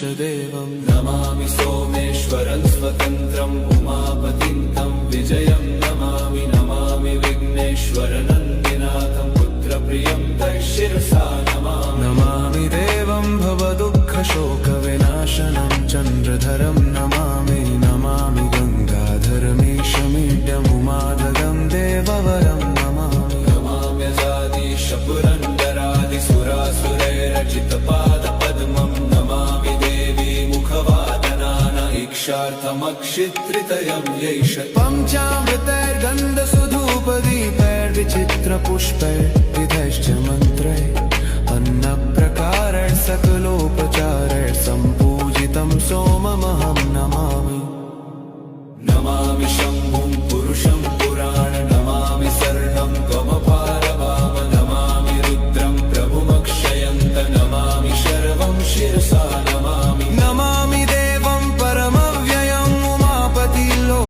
इष्टदेवं नमामि सोमेश्वरं स्वतन्त्रम् उमापतिं तं विजयं नमामि नमामि विघ्नेश्वरनन्दिनाथं पुत्रप्रियं तैशिरसा नमामि नमामि देवं भवदुःखशोकविनाशनं चन्द्रधरं नमामि नमामि गङ्गाधरमीशमीड्यमुमादगं देववरं नमामि नमाम्यजादीश पुरन्दरादिसुरासुरैरचितपादपद्मं नमामि देवी मुखवादनान इक्षार्थमक्षित्रितयं यैष पञ्चामृतैर्गन्धसुधूपदीपैर्विचित्रपुष्पैर्विधैश्च मन्त्रैः अन्नप्रकारैः सकलोपचारैः